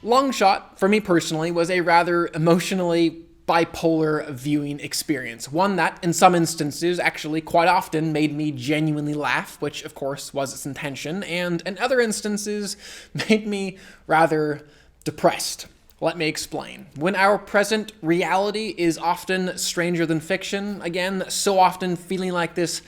Long Shot, for me personally, was a rather emotionally bipolar viewing experience. One that, in some instances, actually quite often made me genuinely laugh, which of course was its intention, and in other instances made me rather depressed. Let me explain. When our present reality is often stranger than fiction, again, so often feeling like this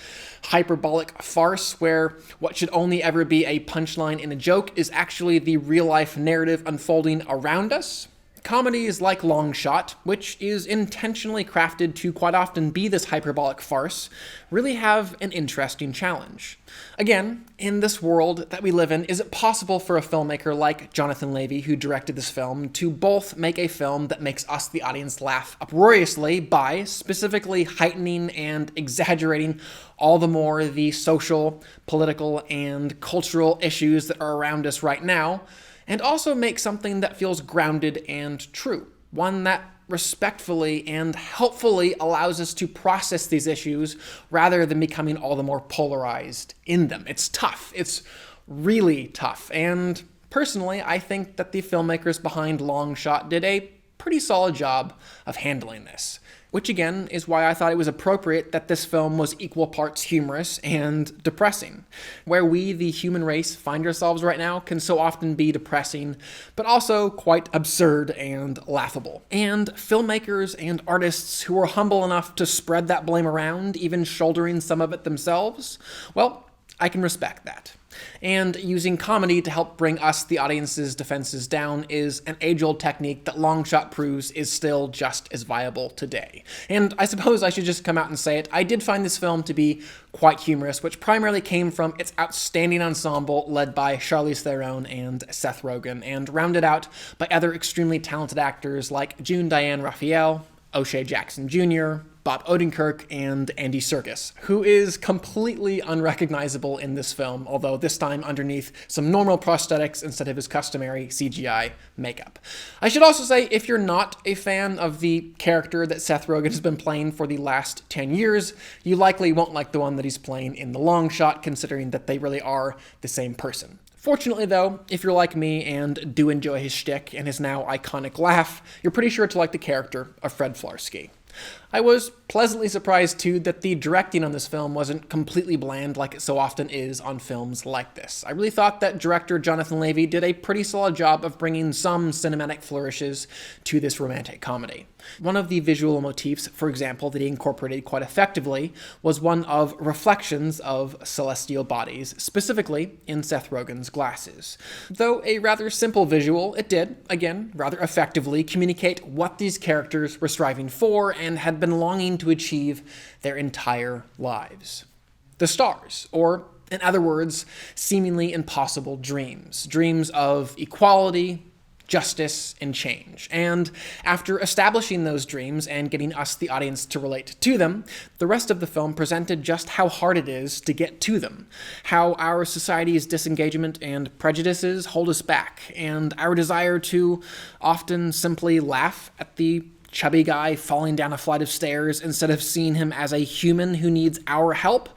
hyperbolic farce where what should only ever be a punchline in a joke is actually the real-life narrative unfolding around us, comedies like Long Shot, which is intentionally crafted to quite often be this hyperbolic farce, really have an interesting challenge. Again, in this world that we live in, is it possible for a filmmaker like Jonathan Levy, who directed this film, to both make a film that makes us, the audience, laugh uproariously by specifically heightening and exaggerating all the more the social, political, and cultural issues that are around us right now, and also make something that feels grounded and true, one that respectfully and helpfully allows us to process these issues rather than becoming all the more polarized in them. It's tough. It's really tough. And personally, I think that the filmmakers behind Long Shot did a pretty solid job of handling this, which again is why I thought it was appropriate that this film was equal parts humorous and depressing. Where we, the human race, find ourselves right now can so often be depressing, but also quite absurd and laughable. And filmmakers and artists who are humble enough to spread that blame around, even shouldering some of it themselves, well, I can respect that. And using comedy to help bring us, the audience's, defenses down is an age-old technique that Long Shot proves is still just as viable today. And I suppose I should just come out and say it, I did find this film to be quite humorous, which primarily came from its outstanding ensemble led by Charlize Theron and Seth Rogen, and rounded out by other extremely talented actors like Diane, Raphael, O'Shea Jackson Jr., Bob Odenkirk, and Andy Serkis, who is completely unrecognizable in this film, although this time underneath some normal prosthetics instead of his customary CGI makeup. I should also say, if you're not a fan of the character that Seth Rogen has been playing for the last 10 years, you likely won't like the one that he's playing in The Long Shot, considering that they really are the same person. Fortunately, though, if you're like me and do enjoy his shtick and his now iconic laugh, you're pretty sure to like the character of Fred Flarsky. I was pleasantly surprised, too, that the directing on this film wasn't completely bland like it so often is on films like this. I really thought that director Jonathan Levy did a pretty solid job of bringing some cinematic flourishes to this romantic comedy. One of the visual motifs, for example, that he incorporated quite effectively was one of reflections of celestial bodies, specifically in Seth Rogen's glasses. Though a rather simple visual, it did, again, rather effectively communicate what these characters were striving for and had been longing to achieve their entire lives. The stars, or in other words, seemingly impossible dreams. Dreams of equality, justice, and change. And after establishing those dreams and getting us, the audience, to relate to them, the rest of the film presented just how hard it is to get to them, how our society's disengagement and prejudices hold us back, and our desire to often simply laugh at the chubby guy falling down a flight of stairs instead of seeing him as a human who needs our help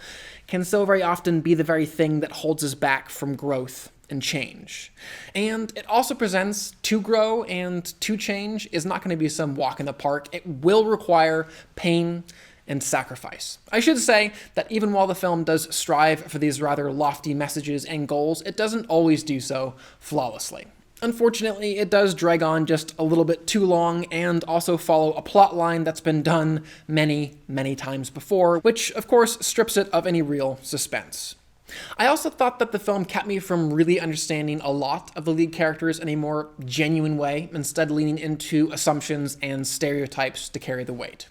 can so very often be the very thing that holds us back from growth and change. And it also presents to grow and to change is not going to be some walk in the park. It will require pain and sacrifice. I should say that even while the film does strive for these rather lofty messages and goals, it doesn't always do so flawlessly. Unfortunately, it does drag on just a little bit too long and also follow a plot line that's been done many, many times before, which of course strips it of any real suspense. I also thought that the film kept me from really understanding a lot of the lead characters in a more genuine way, instead leaning into assumptions and stereotypes to carry the weight.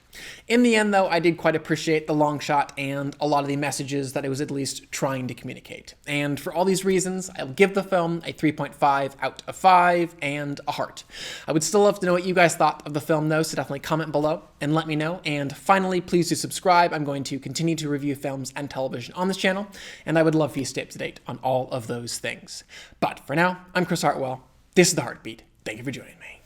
In the end, though, I did quite appreciate The Long Shot and a lot of the messages that it was at least trying to communicate. And for all these reasons, I'll give the film a 3.5 out of 5 and a heart. I would still love to know what you guys thought of the film, though, so definitely comment below and let me know. And finally, please do subscribe. I'm going to continue to review films and television on this channel, and I would love for you to stay up to date on all of those things. But for now, I'm Chris Hartwell. This is The Heartbeat. Thank you for joining me.